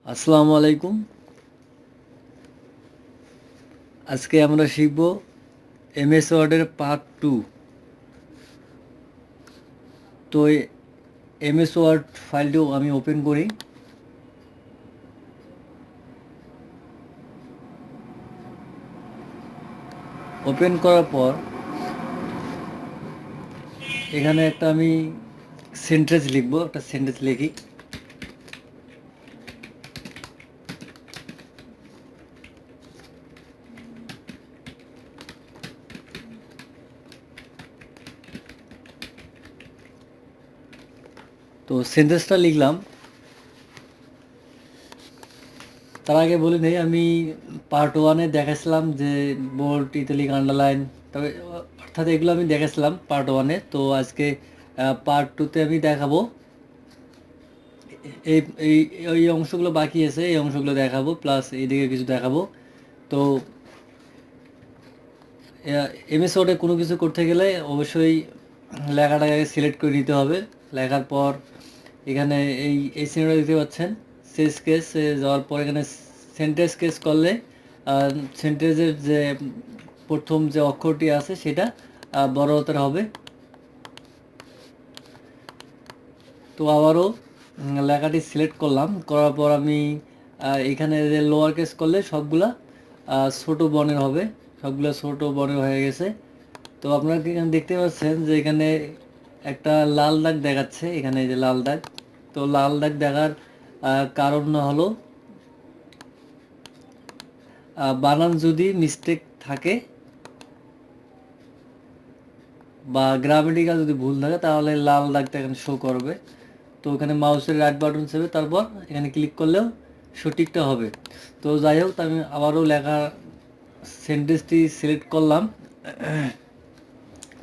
আসসালামু আলাইকুম। আজকে আমরা শিখব এমএস ওয়ার্ডের পার্ট 2। তো এমএস ওয়ার্ড ফাইলটি আমি ওপেন করি। ওপেন করার পর এখানে একটা আমি সেন্টেন্স লিখব, একটা সেন্টেন্স লিখি। তো সেন্টেন্সটা লিখলাম। তার আগে বলে নেই, আমি পার্ট 1-এ দেখাচ্ছিলাম যে বোল্ড, ইটালিক, আন্ডারলাইন, তবে অর্থাৎ এগুলো আমি দেখাচ্ছিলাম পার্ট 1-এ। তো আজকে পার্ট 2-তে আমি দেখাবো। এই এই এই অংশগুলো বাকি আছে, এই অংশগুলো দেখাবো, প্লাস এইদিকে কিছু দেখাবো। তো এমএস ওয়ার্ডে কোনো কিছু করতে গেলে অবশ্যই লেখাটাকে সিলেক্ট করে নিতে হবে। লেখার পর এখানে এই সিনারিটা দেখতে পাচ্ছেন, শেষ কেস যাওয়ার পর এখানে সেন্টেন্স কেস করলে সেন্টেন্সের যে প্রথম যে অক্ষরটি আছে সেটা বড় হাতের হবে। তো আবারও লেখাটি সিলেক্ট করলাম, করার পর আমি এখানে যে লোয়ার কেস করলে সবগুলা ছোটো বর্ণের হবে, সবগুলো ছোটো বর্ণের হয়ে গেছে। তো আপনারা কি এখানে দেখতে পাচ্ছেন যে এখানে একটা লাল দাগ দেখাচ্ছে, এখানে এই যে লাল দাগ। তো লাল দাগ দেখার কারণ হলো বানান যদি মিস্টেক থাকে বা গ্রামেটিক্যাল যদি ভুল থাকে তাহলে লাল দাগটা এখানে শো করবে। তো এখানে মাউসের রাইট বাটন চেপে তারপর এখানে ক্লিক করলেও সঠিকটা হবে। তো যাই হোক, আমি আবারও লেখা সেন্টেন্সটি সিলেক্ট করলাম।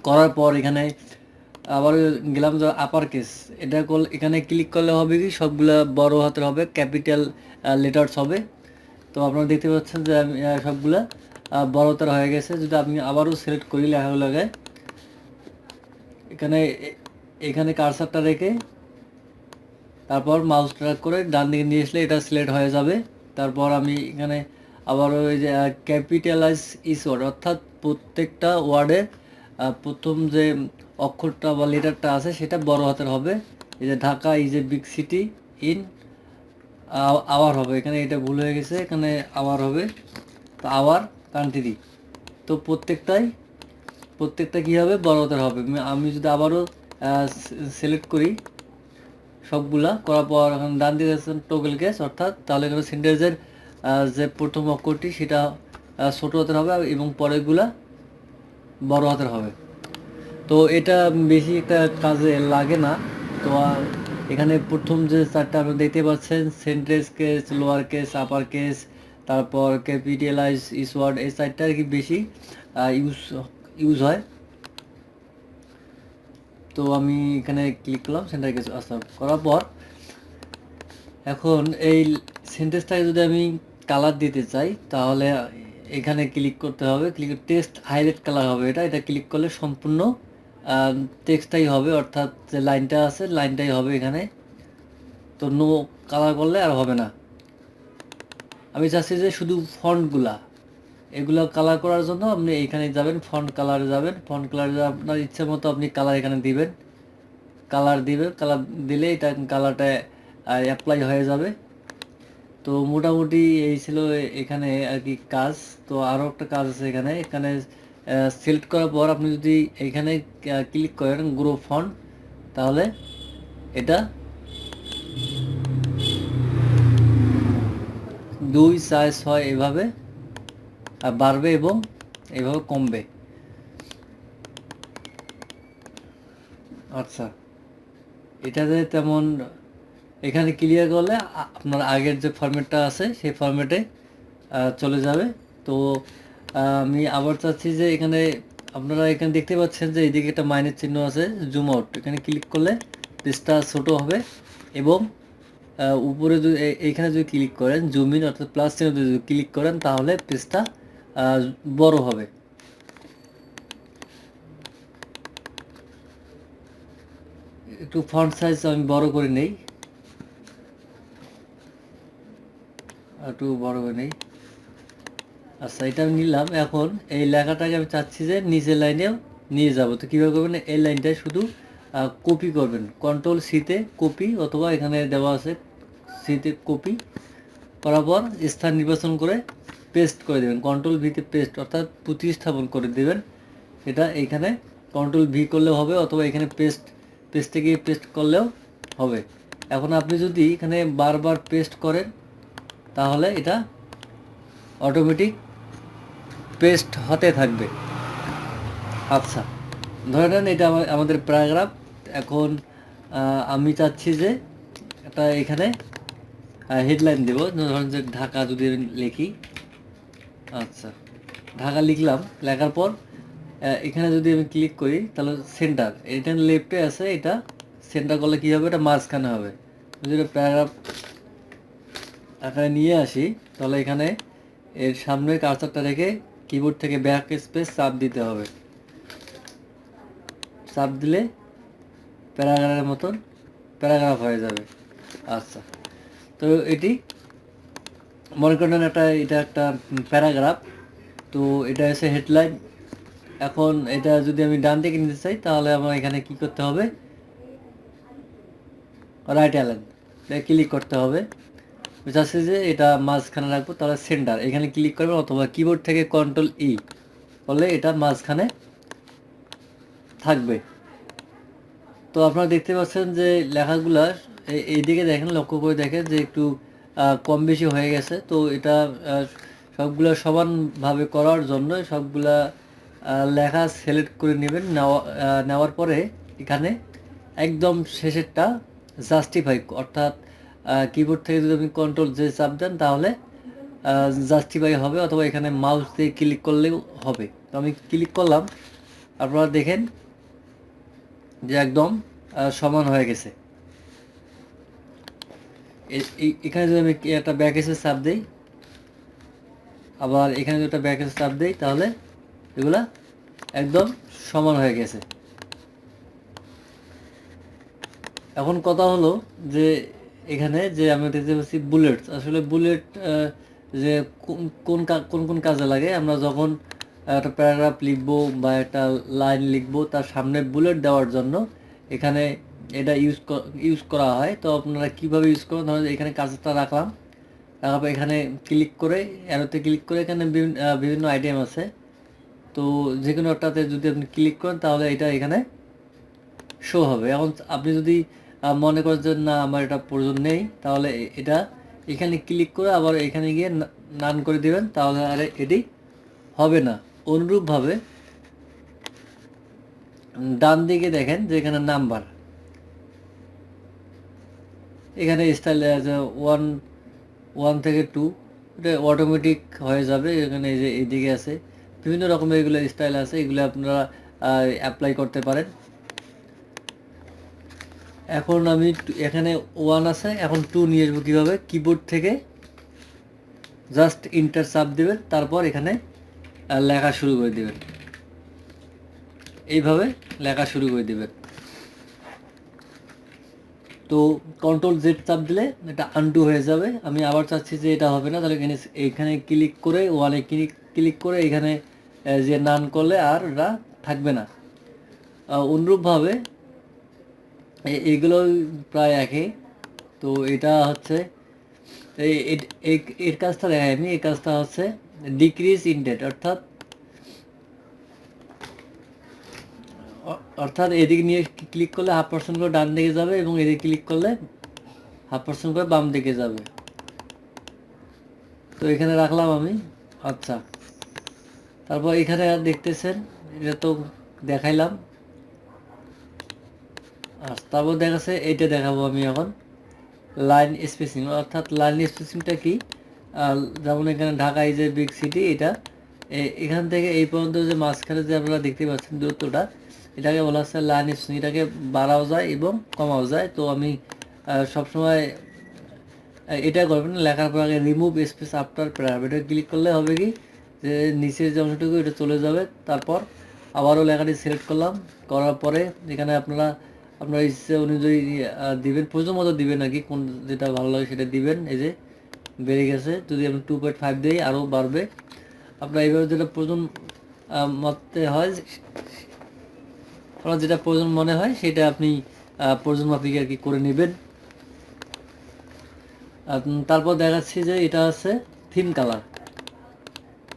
করার পর এখানে আবার গেলাম যে আপার কেস, এটা এখানে ক্লিক করলে হবে কি সবগুলা বড় হাতের হবে, ক্যাপিটাল লেটার্স হবে। তো আপনারা দেখতে পাচ্ছেন যে আমি সবগুলা বড় হাতের হয়ে গেছে। যদি আমি আবারও সিলেক্ট করি লেখাগুলোকে, এখানে এখানে কার্সারটা রেখে তারপর মাউস ট্র্যাক করে ডান দিকে নিয়ে আসলে এটা সিলেক্ট হয়ে যাবে। তারপর আমি এখানে আবারও ওই যে ক্যাপিটালাইজ ইস ওয়ার্ড, অর্থাৎ প্রত্যেকটা ওয়ার্ডের প্রথম যে অক্ষরটা বা লেটারটা আছে সেটা বড় হাতের হবে। এই যে Dhaka is a big city in our হবে, এখানে এটা ভুল হয়ে গেছে, এখানে আওয়ার হবে। তো আওয়ার কান্ট্রি, তো প্রত্যেকটা কী হবে, বড় হাতের হবে। আমি যদি আবারও সিলেক্ট করি সবগুলা করার পর এখন ডান দিকে টোগল কেস, অর্থাৎ তাহলে এখানে সেন্টেন্সের যে প্রথম অক্ষরটি সেটা ছোটো হাতের হবে এবং পরেরগুলা বড় হাতের হবে। তো এটা বেশি একটা কাজে লাগে না। তো এখানে প্রথম যে চারটা আপনি দেখতে পাচ্ছেন, sentence case, lower case, upper case, তারপর ক্যাপিটালাইজ ইস ওয়ার্ড, এই চারটা আর কি বেশি ইউজ হয়। তো আমি এখানে ক্লিক করলাম সেন্টার কেস করার পর এখন এই সেন্টেন্সটাকে যদি আমি কালার দিতে চাই তাহলে এখানে ক্লিক করতে হবে, ক্লিক টেক্সট হাইলাইট কালার হবে, এটা ক্লিক করলে সম্পূর্ণ টেক্সটটাই হবে, অর্থাৎ যে লাইনটা আছে লাইনটাই হবে এখানে। তো নো কালার করলে আর হবে না। আমি চাচ্ছি যে শুধু ফন্টগুলা এগুলো কালার করার জন্য আপনি এখানে যাবেন, ফন্ট কালারে যাবেন, ফন্ট কালারে আপনার ইচ্ছে মতো আপনি কালার এখানে দিবেন, কালার দিলে এটা কালারটা অ্যাপ্লাই হয়ে যাবে। তো মোটামুটি এই ছিল এখানে আর কি কাজ। তো আরও একটা কাজ আছে এখানে, সিলেক্ট করার পর আপনি যদি এখানে ক্লিক করেন গ্রো ফন্ট, তাহলে এটা 2, 4, 6 এভাবে বাড়বে এবং এভাবে কমবে। আচ্ছা, এটাতে তেমন এখানে ক্লিয়ার করলে আপনার আগের যে ফরম্যাটটা আছে সেই ফরম্যাটে চলে যাবে। তো আমি আবার চাচ্ছি যে এখানে আপনারা এখানে দেখতে পাচ্ছেন যে এইদিকে একটা মাইনাস চিহ্ন আছে, জুম আউট, এখানে ক্লিক করলে পেজটা ছোটো হবে এবং উপরে যদি এইখানে যদি ক্লিক করেন জুম ইন, অর্থাৎ প্লাস চিহ্ন যদি ক্লিক করেন তাহলে পেজটা বড় হবে। একটু ফন্ট সাইজ আমি বড় করে নেই। একটু বড় করে নেই। আচ্ছা, এটা আমি নিলাম। এখন এই লেখাটাকে আমি চাচ্ছি যে নিচের লাইনেও নিয়ে যাব। তো কীভাবে করবেন, এই লাইনটা শুধু কপি করবেন, কন্ট্রোল সিতে কপি, অথবা এখানে দেওয়া আছে সিতে কপি করার পর স্থান নির্বাচন করে পেস্ট করে দেবেন, কন্ট্রোল ভিতে পেস্ট, অর্থাৎ প্রতিস্থাপন করে দেবেন। এটা এইখানে কন্ট্রোল ভি করলেও হবে, অথবা এখানে পেস্টে গিয়ে পেস্ট করলেও হবে। এখন আপনি যদি এখানে বারবার পেস্ট করেন তাহলে এটা অটোমেটিক পেস্ট হতে থাকবে। আচ্ছা, ধরে নেন এটা আমাদের প্যারাগ্রাফ। এখন আমি চাচ্ছি যে এটা এখানে হেডলাইন দেবো, ধরেন যে ঢাকা যদি লিখি। আচ্ছা, ঢাকা লিখলাম। লেখার পর এখানে যদি আমি ক্লিক করি তাহলে সেন্টার, এটা লেফটে আছে, এটা সেন্টার করলে কী হবে, এটা মাঝখানে হবে। যদি এটা প্যারাগ্রাফ আকারে নিয়ে আসি তাহলে এখানে এর সামনে কার্সারটা রেখে কিবোর্ড থেকে ব্যাক স্পেস চাপ দিতে হবে। চাপ দিলে প্যারাগ্রাফের মতন প্যারাগ্রাফ হয়ে যাবে। আচ্ছা, তো এটি মনে করেন এটা একটা প্যারাগ্রাফ। তো এটা হচ্ছে হেডলাইন। এখন এটা যদি আমি ডান দিকে নিতে চাই তাহলে আমার এখানে কি করতে হবে, রাইট অ্যালাইন ক্লিক করতে হবে। চাচ্ছি যে এটা মাঝখানে রাখবো, তাহলে সেন্টার এখানে ক্লিক করবেন, অথবা কিবোর্ড থেকে কন্ট্রোল ই করলে এটা মাঝখানে থাকবে। তো আপনারা দেখতে পাচ্ছেন যে লেখাগুলা এইদিকে দেখেন, লক্ষ্য করে দেখেন যে একটু কম বেশি হয়ে গেছে। তো এটা সবগুলা সমানভাবে করার জন্য সবগুলা লেখা সিলেক্ট করে নেবেন। নেওয়ার পরে এখানে একদম শেষেরটা জাস্টিফাই, অর্থাৎ কিবোর্ড থেকে যদি আপনি কন্ট্রোল যে চাপ দেন তাহলে জাস্টিফাই হবে, অথবা এখানে মাউস দিয়ে ক্লিক করলেও হবে। তো আমি ক্লিক করলাম, আপনারা দেখেন যে একদম সমান হয়ে গেছে। এখানে যদি আমি একটা ব্যাকেসের চাপ দিই, আবার এখানে যদি একটা ব্যাকেসের চাপ দিই, তাহলে এগুলা একদম সমান হয়ে গেছে। এখন কথা হলো যে এখানে যে আমি দেখতে পাচ্ছি বুলেট, আসলে বুলেট যে কোন কোন কাজে লাগে, আমরা যখন একটা প্যারাগ্রাফ লিখবো বা একটা লাইন লিখবো তার সামনে বুলেট দেওয়ার জন্য এখানে এটা ইউজ করা হয়। তো আপনারা কীভাবে ইউজ করেন, ধরুন এখানে কাজটা রাখলাম, রাখার পর এখানে ক্লিক করে অ্যারোতে ক্লিক করে এখানে বিভিন্ন আইটেম আছে। তো যে কোনো একটাতে যদি আপনি ক্লিক করেন তাহলে এটা এখানে শো হবে। এখন আপনি যদি মনে করেন যে না আমার এটা প্রয়োজন নেই, তাহলে এটা এখানে ক্লিক করে আবার এখানে গিয়ে নান করে দিবেন, তাহলে আর এটি হবে না। অনুরূপভাবে ডান দিকে দেখেন যে এখানে নাম্বার, এখানে স্টাইল আছে 1 থেকে 2, এটা অটোমেটিক হয়ে যাবে। এখানে এই যে এইদিকে আছে বিভিন্ন রকমের এগুলো স্টাইল আছে, এগুলো আপনারা অ্যাপ্লাই করতে পারেন। এখন আমি এখানে 1 আছে, এখন 2 নিয়ে আসবো কীভাবে, কিবোর্ড থেকে জাস্ট ইন্টার চাপ দেবেন, তারপর এখানে লেখা শুরু করে দেবেন, এইভাবে লেখা শুরু করে দেবেন। তো কন্ট্রোল জেড চাপ দিলে এটা আনডু হয়ে যাবে। আমি আবার চাচ্ছি যে এটা হবে না, তাহলে এখানে ক্লিক করে ওয়ালে ক্লিক করে এখানে যে নান করলে আর এটা থাকবে না। অনুরূপভাবে এগুলো প্রায় একই। তো এটা হচ্ছে এর কাজটা দেখাই আমি। এই কাজটা হচ্ছে ডিক্রিজ ইনডেট, অর্থাৎ এদিকে নিয়ে ক্লিক করলে 0.5% করে ডান দিকে যাবে, এবং এদিকে ক্লিক করলে 0.5% করে বাম দিকে যাবে। তো এখানে রাখলাম আমি। আচ্ছা, তারপর এখানে আর দেখতেছেন এটা তো দেখাইলাম। আচ্ছা, তারপর দেখাচ্ছে এইটা দেখাবো আমি এখন লাইন স্পেসিং। অর্থাৎ লাইন স্পেসিংটা কি, যেমন এখানে Dhaka is a big city, এটা এখান থেকে এই পর্যন্ত যে মাঝখানে যে আপনারা দেখতে পাচ্ছেন দূরত্বটা, এটাকে বলা হচ্ছে লাইন স্পেসিং। এটাকে বাড়াও যায় এবং কমাও যায়। তো আমি সবসময় এটা করবেন, লেখার পর আগে রিমুভ স্পেস আফটার প্যারাগ্রাফ, এটা ক্লিক করলে হবে কি যে নিচের যে অংশটুকু এটা চলে যাবে। তারপর আবারও লেখাটি সিলেক্ট করলাম, করার পরে এখানে আপনার ইচ্ছে অনুযায়ী দিবেন, প্রয়োজন মতো দিবেন আর কি, কোন যেটা ভালো লাগে সেটা দিবেন। এই যে বেড়ে গেছে। যদি আমি 2.5 দিই আরও বাড়বে। আপনার এইভাবে যেটা প্রয়োজন মতে হয়, আপনার যেটা প্রয়োজন মনে হয় সেটা আপনি প্রয়োজন মাফিক আর কি করে নেবেন। তারপর দেখাচ্ছি যে এটা আছে থিম কালার।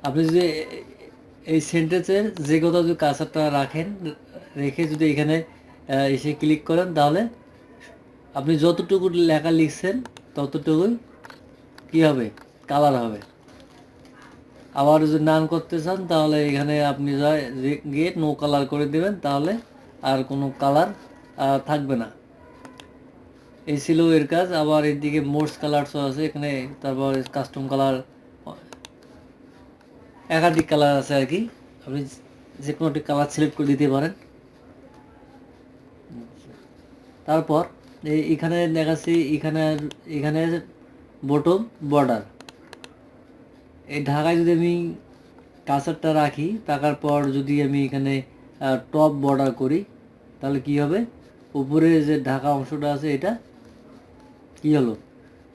আপনি যদি এই সেন্টেন্সের যে কোথাও যদি কার্সারটা রাখেন, রেখে যদি এখানে এসে ক্লিক করেন, তাহলে আপনি যতটুকু লেখা লিখছেন ততটুকুই কী হবে, কালার হবে। আবার যদি নান করতে চান তাহলে এখানে আপনি গিয়ে নো কালার করে দেবেন, তাহলে আর কোনো কালার থাকবে না। এই ছিল এর কাজ। আবার এদিকে মোডস কালারসও আছে এখানে, তারপর কাস্টম কালার, একাধিক কালার আছে আর কি। আপনি যে কোনো একটি কালার সিলেক্ট করে দিতে পারেন। তারপর এখানে দেখাচ্ছি, এখানে বটম বর্ডার। এই ঢাকায় যদি আমি কার্সারটা রাখি, রাখার পর যদি আমি এখানে টপ বর্ডার করি, তাহলে কি হবে, উপরে যে ঢাকা অংশটা আছে এটা কি হলো,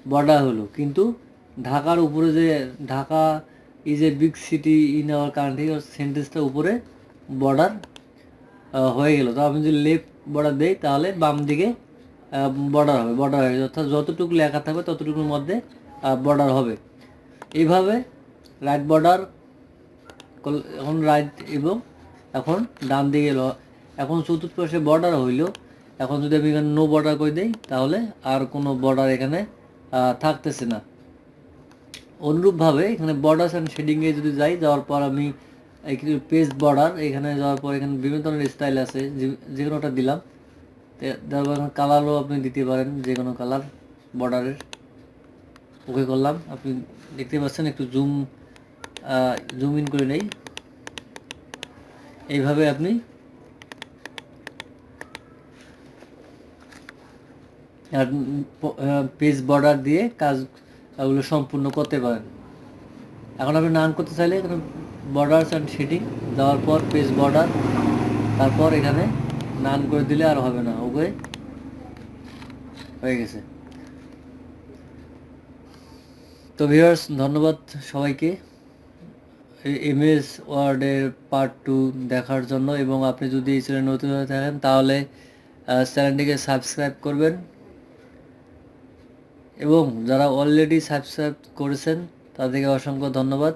বর্ডার হলো। কিন্তু ঢাকার উপরে যে Dhaka is a big city in our country, সেন্টেন্সটা উপরে বর্ডার হয়ে গেল। তো আমি যদি লেফট বর্ডার দেই তাহলে বাম দিকে বর্ডার হবে, বর্ডার হয়ে যাবে, অর্থাৎ যতটুকু লেখা থাকবে ততটুকুর মধ্যে বর্ডার হবে। এইভাবে রাইট বর্ডার, এখন রাইট এবং এখন ডান দিকে এখন চতুর্পাশে বর্ডার হইল। এখন যদি আমি এখানে নো বর্ডার করে দিই তাহলে আর কোনো বর্ডার এখানে থাকতেছে না। অনুরূপভাবে এখানে বর্ডার্স অ্যান্ড শেডিংয়ে যদি যাওয়ার পর আমি পেজ বর্ডার, এখানে যাওয়ার পর এখানে বিভিন্ন ধরনের স্টাইল আছে, যে কোনোটা দিলাম। তারপর কালারও আপনি দিতে পারেন, যে কোনো কালার বর্ডারের। ওকে করলাম। আপনি দেখতে পাচ্ছেন, একটু জুম ইন করে নেই। এইভাবে আপনি পেজ বর্ডার দিয়ে কাজগুলো সম্পূর্ণ করতে পারেন। এখন আপনি নান করতে চাইলে এখানে বর্ডার্স অ্যান্ড শেডিং দেওয়ার পর পেজ বর্ডার, তারপর এখানে নান করে দিলে আর হবে না। ওকে, হয়ে গেছে। তো ভিউয়ার্স, ধন্যবাদ সবাইকে এমএস ওয়ার্ডের পার্ট 2 দেখার জন্য। এবং আপনি যদি এই চ্যানেলে নতুন হয়ে থাকেন তাহলে চ্যানেলটিকে সাবস্ক্রাইব করবেন, এবং যারা অলরেডি সাবস্ক্রাইব করেছেন তাদেরকে অসংখ্য ধন্যবাদ।